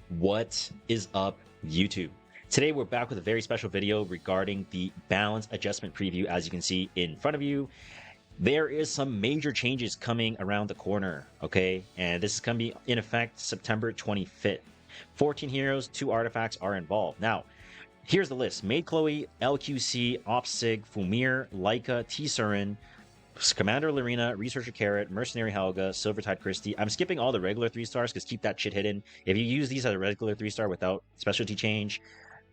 What is up, YouTube? Today we're back with a very special video regarding the balance adjustment preview. As you can see in front of you, there is some major changes coming around the corner, okay? And this is going to be in effect September 25th. 14 heroes, 2 artifacts are involved. Now, here's the list. Maid Chloe, LQC, Sig, Fumyr, Laika, Surin, Commander Lorina, Researcher Carrot, Mercenary Helga, Silvertide Christy. I'm skipping all the regular 3-stars because keep that shit hidden. If you use these as a regular 3-star without specialty change,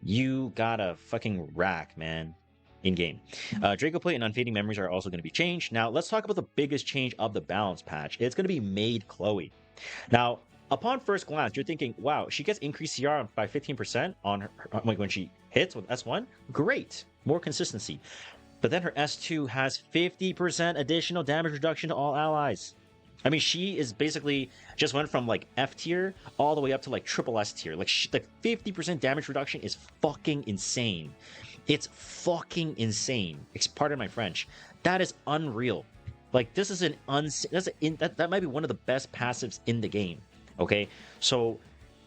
you got a fucking rack, man, in-game. Draco Plate and Unfading Memories are also going to be changed. Now, let's talk about the biggest change of the balance patch. It's going to be Maid Chloe. Now, upon first glance, you're thinking, wow, she gets increased CR by 15% on her, when she hits with S1. Great, more consistency. But then her S2 has 50% additional damage reduction to all allies. I mean, she is basically just went from like F tier all the way up to like triple S tier. Like 50% damage reduction is fucking insane. It's fucking insane. Pardon my French. That is unreal. Like this is an that might be one of the best passives in the game. Okay, so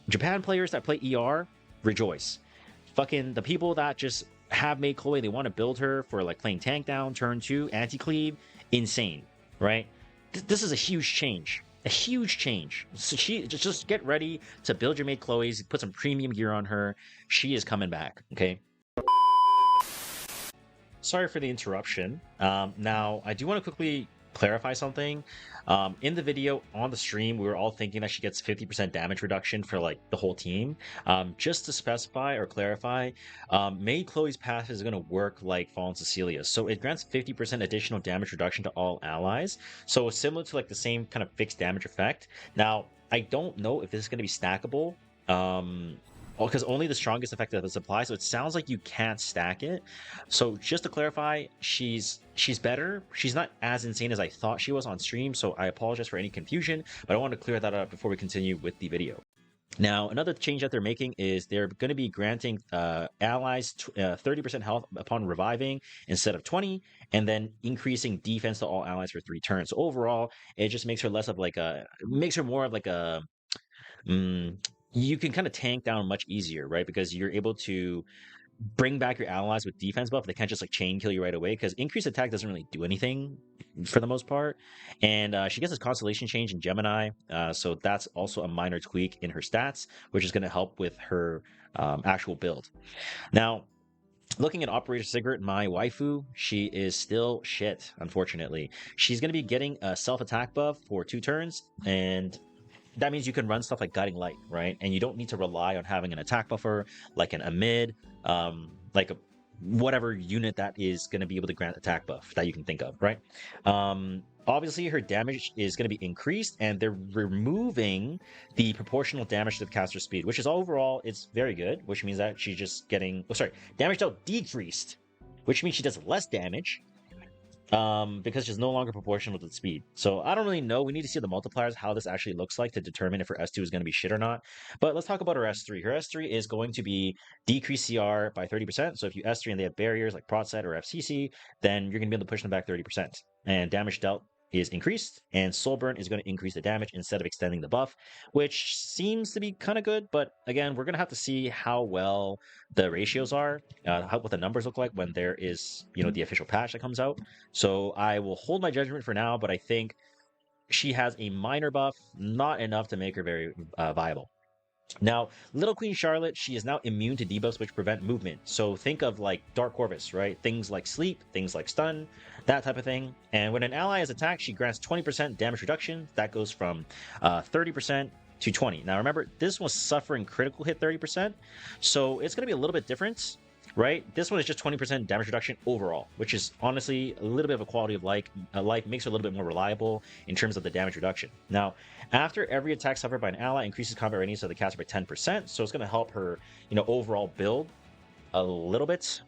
Japan players that play ER, rejoice. Fucking the people that just have Maid Chloe, they want to build her for like playing tank down, turn 2, anti-cleave, insane, right? This is a huge change. A huge change. So she just get ready to build your Maid Chloe's, put some premium gear on her. She is coming back, okay? Sorry for the interruption. Now, I do want to quickly clarify something. In the video on the stream, we were all thinking that she gets 50% damage reduction for like the whole team. Just to specify or clarify, Maid Chloe's path is going to work like Fallen Cecilia. So it grants 50% additional damage reduction to all allies. So it's similar to like the same kind of fixed damage effect. Now, I don't know if this is going to be stackable. Because only the strongest effect of this applies, so it sounds like you can't stack it. So just to clarify, she's better. She's not as insane as I thought she was on stream, so I apologize for any confusion, but I want to clear that up before we continue with the video. Now, another change that they're making is they're going to be granting allies 30% health upon reviving instead of 20, and then increasing defense to all allies for 3 turns. So overall, it just makes her less of like makes her more of like a you can kind of tank down much easier, right? Because you're able to bring back your allies with defense buff. They can't just like chain kill you right away because increased attack doesn't really do anything for the most part. And she gets this constellation change in Gemini. So that's also a minor tweak in her stats, which is going to help with her actual build. Now, looking at Operator Sigret, my waifu, she is still shit, unfortunately. She's going to be getting a self-attack buff for 2 turns, and that means you can run stuff like Guiding Light, right? And you don't need to rely on having an attack buffer like an Amid, like whatever unit that is going to be able to grant attack buff that you can think of, right? Obviously, her damage is going to be increased, and they're removing the proportional damage to the caster speed, which is overall, it's very good, which means that she's just getting, damage dealt decreased, which means she does less damage, because she's no longer proportional to the speed. So I don't really know. We need to see the multipliers, how this actually looks like to determine if her S2 is going to be shit or not. But let's talk about her S3. Her S3 is going to be decreased CR by 30%. So if you S3 and they have barriers like Broadside or FCC, then you're going to be able to push them back 30%. And damage dealt is increased, and Soul Burn is going to increase the damage instead of extending the buff, which seems to be kind of good. But again, we're going to have to see how well the ratios are, what the numbers look like when there is, the official patch that comes out. So I will hold my judgment for now, but I think she has a minor buff, not enough to make her very viable. Now, Little Queen Charlotte, she is now immune to debuffs which prevent movement. So think of like Dark Corvus, right? Things like sleep, things like stun, that type of thing. And when an ally is attacked, she grants 20% damage reduction. That goes from 30% to 20. Now remember, this was suffering critical hit 30%. So it's going to be a little bit different, right? This one is just 20% damage reduction overall, which is honestly a little bit of a quality of life, makes her a little bit more reliable in terms of the damage reduction. Now, after every attack suffered by an ally increases combat readiness of the caster by 10%, so it's going to help her, overall build a little bit.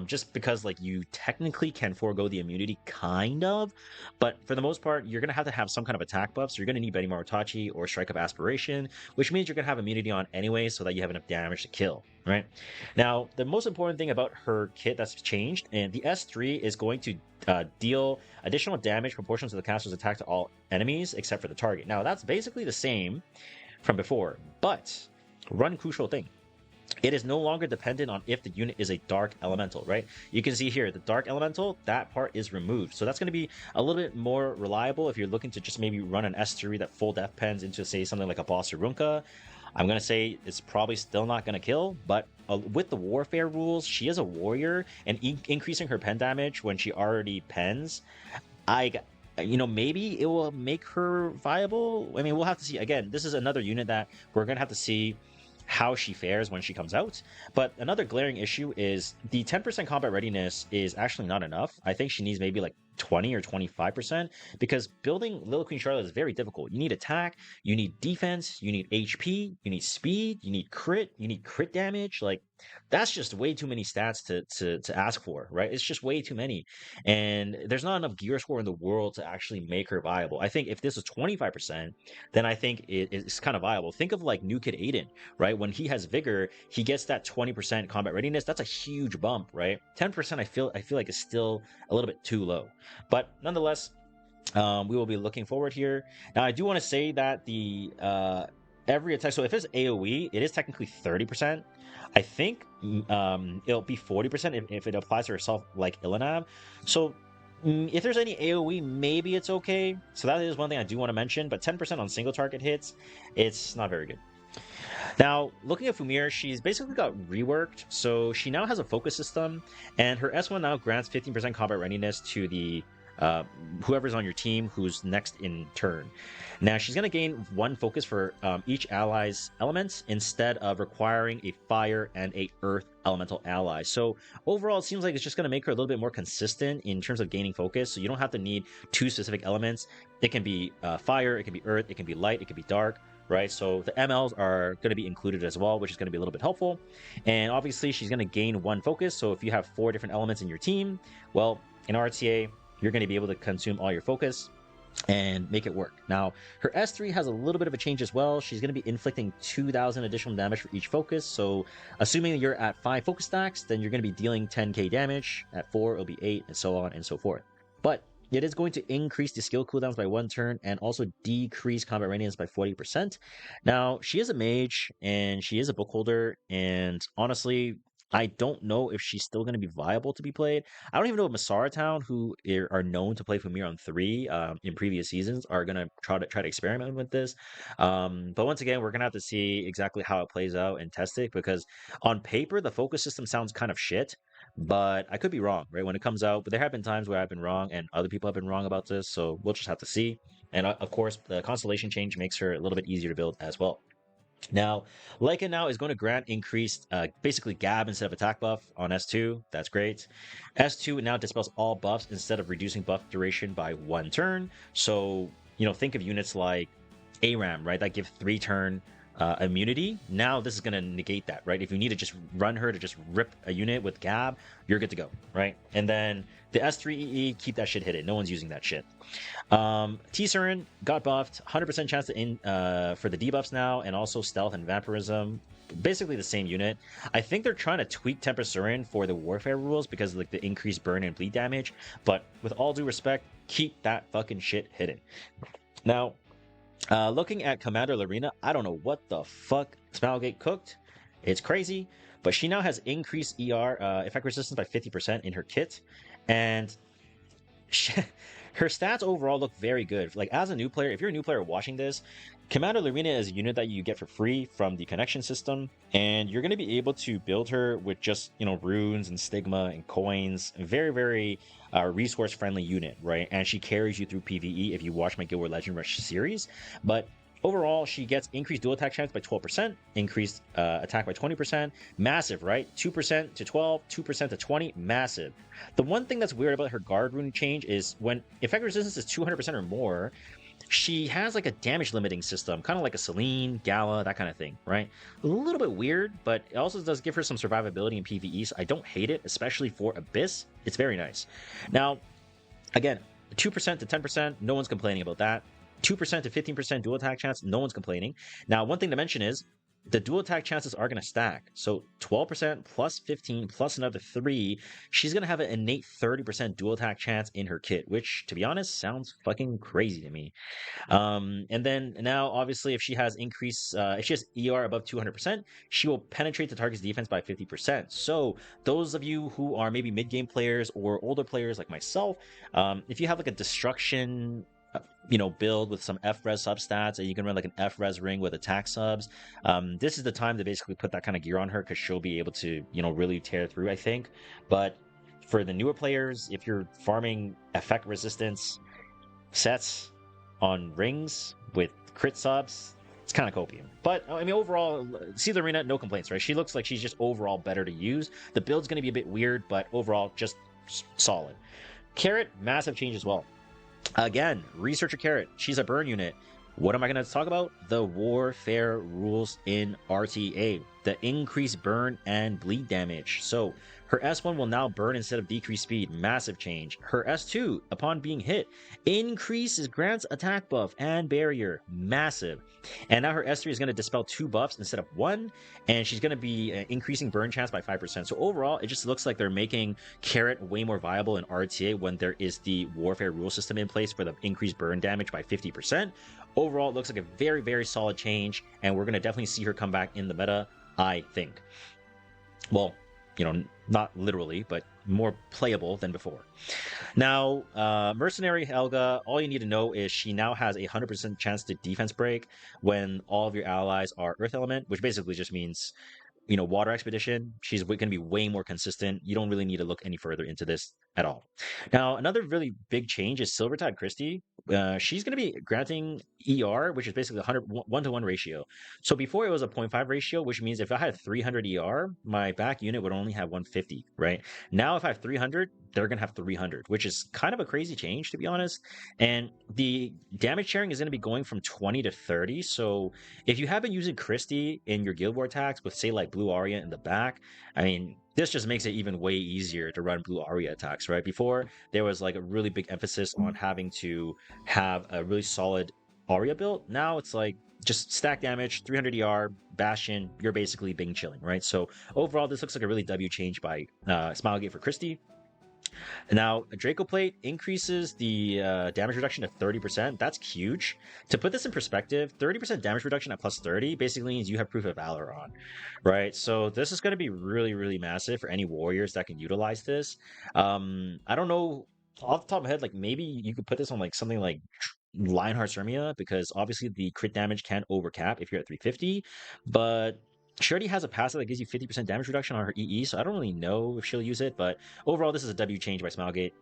Just because like you technically can forego the immunity kind of, but for the most part you're gonna have to have some kind of attack buff, so you're gonna need Betty Maritachi or Strike of Aspiration, which means you're gonna have immunity on anyway so that you have enough damage to kill, right? Now the most important thing about her kit that's changed, and the S3 is going to deal additional damage proportional to the caster's attack to all enemies except for the target. Now that's basically the same from before, but One crucial thing. It is no longer dependent on if the unit is a dark elemental, right? You can see here the dark elemental, that part is removed. So that's going to be a little bit more reliable if you're looking to just maybe run an S3 that full death pens into, say, something like a boss or Runka. I'm going to say it's probably still not going to kill, but with the warfare rules, she is a warrior, and increasing her pen damage when she already pens, maybe it will make her viable. I mean, we'll have to see. Again, this is another unit that we're going to have to see how she fares when she comes out. But another glaring issue is the 10% combat readiness is actually not enough. I think she needs maybe like 20 or 25%, because building Little Queen Charlotte is very difficult. You need attack, you need defense, you need HP, you need speed, you need crit damage. Like, that's just way too many stats to ask for, right? It's just way too many. And there's not enough gear score in the world to actually make her viable. I think if this is 25%, then I think it's kind of viable. Think of like New Kid Aiden, right? When he has vigor, he gets that 20% combat readiness. That's a huge bump, right? 10% I feel like is still a little bit too low. But nonetheless, we will be looking forward here. Now, I do want to say that the every attack, so if it's AoE, it is technically 30%. I think it'll be 40% if it applies to herself like Ilanav. So if there's any AoE, maybe it's okay. So that is one thing I do want to mention, but 10% on single target hits, it's not very good. Now, looking at Fumyr, she's basically got reworked, so she now has a focus system, and her S1 now grants 15% combat readiness to the whoever's on your team who's next in turn. Now, she's going to gain 1 focus for each ally's elements instead of requiring a fire and a earth elemental ally. So overall, it seems like it's just going to make her a little bit more consistent in terms of gaining focus. So you don't have to need 2 specific elements. It can be fire, it can be earth, it can be light, it can be dark, right? So the MLs are going to be included as well, which is going to be a little bit helpful. And obviously, she's going to gain 1 focus. So if you have 4 different elements in your team, well, in RTA, you're going to be able to consume all your focus and make it work. Now, her S3 has a little bit of a change as well. She's going to be inflicting 2,000 additional damage for each focus. So assuming that you're at 5 focus stacks, then you're going to be dealing 10k damage. At 4, it'll be 8, and so on and so forth. But it is going to increase the skill cooldowns by 1 turn and also decrease combat readiness by 40%. Now, she is a mage and she is a book holder, and honestly, I don't know if she's still going to be viable to be played. I don't even know if Masara Town, who are known to play Fumyr on 3 in previous seasons, are going to try to experiment with this. But once again, we're going to have to see exactly how it plays out and test it, because on paper, the focus system sounds kind of shit, but I could be wrong, right? When it comes out, but there have been times where I've been wrong and other people have been wrong about this, so we'll just have to see. And of course, the constellation change makes her a little bit easier to build as well. Now, Laika now is going to grant increased, basically Gab instead of attack buff on S2. That's great. S2 now dispels all buffs instead of reducing buff duration by 1 turn. So, think of units like ARAM, right? That give 3 turn immunity. Now this is going to negate that, right? If you need to just run her to just rip a unit with Gab, you're good to go, right? And then the S3EE, keep that shit hidden. No one's using that shit. Surin got buffed, 100% chance to for the debuffs now, and also stealth and vampirism. Basically the same unit. I think they're trying to tweak Temper Surin for the warfare rules because of like the increased burn and bleed damage. But with all due respect, keep that fucking shit hidden. Now, looking at Commander Lorina, I don't know what the fuck Smilegate cooked. It's crazy, but she now has increased ER effect resistance by 50% in her kit, and her stats overall look very good. Like, as a new player, if you're a new player watching this, Commander Lorina is a unit that you get for free from the connection system, and you're going to be able to build her with just, runes and stigma and coins. Very, very resource-friendly unit, right? And she carries you through PvE if you watch my Guild Wars Legend Rush series. But overall, she gets increased dual attack chance by 12%, increased attack by 20%. Massive, right? 2% to 12, 2% to 20, massive. The one thing that's weird about her guard rune change is when effect resistance is 200% or more, she has like a damage limiting system, kind of like a Selene, Gala, that kind of thing, right? A little bit weird, but it also does give her some survivability in PvE, so I don't hate it, especially for Abyss. It's very nice. Now, again, 2% to 10%, no one's complaining about that. 2% to 15% dual attack chance, no one's complaining. Now, one thing to mention is, the dual attack chances are going to stack. So 12% plus 15 plus another 3, she's going to have an innate 30% dual attack chance in her kit, which, to be honest, sounds fucking crazy to me. And then now, obviously, if she has if she has ER above 200%, she will penetrate the target's defense by 50%. So those of you who are maybe mid-game players or older players like myself, if you have like a destruction build with some F-res substats, and you can run like an F-res ring with attack subs, this is the time to basically put that kind of gear on her, because she'll be able to really tear through, I think. But for the newer players, if you're farming effect resistance sets on rings with crit subs, it's kind of copium. But I mean, overall, see Lorina, no complaints, right? She looks like she's just overall better to use. The build's going to be a bit weird, but overall just solid. Carrot, massive change as well. Again, Researcher Carrot, she's a burn unit. What am I going to talk about? The warfare rules in RTA, the increased burn and bleed damage. So her S1 will now burn instead of decrease speed, massive change. Her S2, upon being hit, increases grants attack buff and barrier, massive. And now her S3 is going to dispel 2 buffs instead of 1, and she's going to be increasing burn chance by 5%. So overall, it just looks like they're making Carrot way more viable in RTA when there is the warfare rule system in place for the increased burn damage by 50%. Overall, it looks like a very, very solid change, and we're going to definitely see her come back in the meta, I think. Well, not literally, but more playable than before. Now, Mercenary Helga, all you need to know is she now has a 100% chance to defense break when all of your allies are Earth Element, which basically just means Water Expedition. She's going to be way more consistent. You don't really need to look any further into this at all. Now, another really big change is Silvertide Christy. She's going to be granting ER, which is basically a 1-to-1 ratio. So before it was a 0.5 ratio, which means if I had 300 ER, my back unit would only have 150, right? Now, if I have 300, they're going to have 300, which is kind of a crazy change, to be honest. And the damage sharing is going to be going from 20 to 30. So if you have been using Christy in your Guild War attacks with, say, like Blue Aria in the back, I mean, this just makes it even way easier to run Blue Aria attacks, right? Before, there was like a really big emphasis on having to have a really solid Aria build. Now it's like just stack damage, 300 ER, Bastion, you're basically Bing chilling, right? So overall, this looks like a really W change by Smilegate for Christy. Now, a Draco Plate increases the damage reduction to 30%. That's huge. To put this in perspective, 30% damage reduction at plus 30 basically means you have Proof of Valor on, right? So this is going to be really, really massive for any warriors that can utilize this. I don't know, off the top of my head, like maybe you could put this on like something like Lionheart's Hermia, because obviously the crit damage can overcap if you're at 350, but she already has a passive that gives you 50% damage reduction on her EE, so I don't really know if she'll use it, but overall, this is a W change by Smilegate.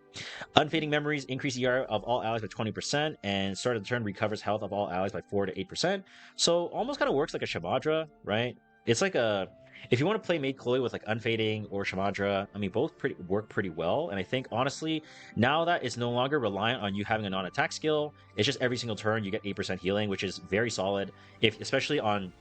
Unfading Memories increase ER of all allies by 20%, and start of the turn recovers health of all allies by 4 to 8%. So almost kind of works like a Shamadra, right? It's like if you want to play Maid Chloe with like Unfading or Shamadra, I mean, both work pretty well. And I think, honestly, now that it's no longer reliant on you having a non-attack skill, it's just every single turn you get 8% healing, which is very solid, especially on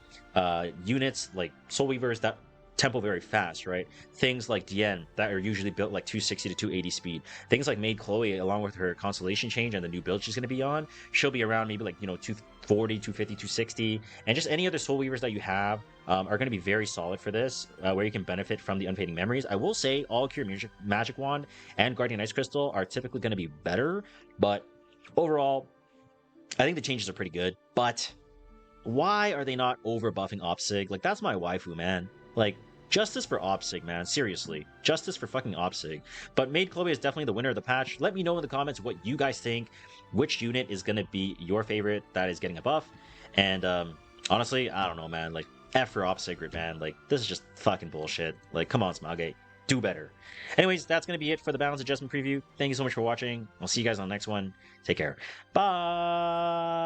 units like Soul Weavers that tempo very fast, right? Things like Dien that are usually built like 260 to 280 speed. Things like Maid Chloe, along with her Constellation change and the new build she's going to be on, she'll be around maybe like 240, 250, 260, and just any other Soul Weavers that you have are going to be very solid for this, where you can benefit from the Unfading Memories. I will say All Cure Magic Wand and Guardian Ice Crystal are typically going to be better, but overall, I think the changes are pretty good. But why are they not over buffing Opsig? Like, that's my waifu, man. Like, justice for Opsig, man. Seriously. Justice for fucking Opsig. But Maid Chloe is definitely the winner of the patch. Let me know in the comments what you guys think. Which unit is going to be your favorite that is getting a buff. And honestly, I don't know, man. Like, F for Sigret, man. Like, this is just fucking bullshit. Like, come on, Smilegate. Do better. Anyways, that's going to be it for the balance adjustment preview. Thank you so much for watching. I'll see you guys on the next one. Take care. Bye!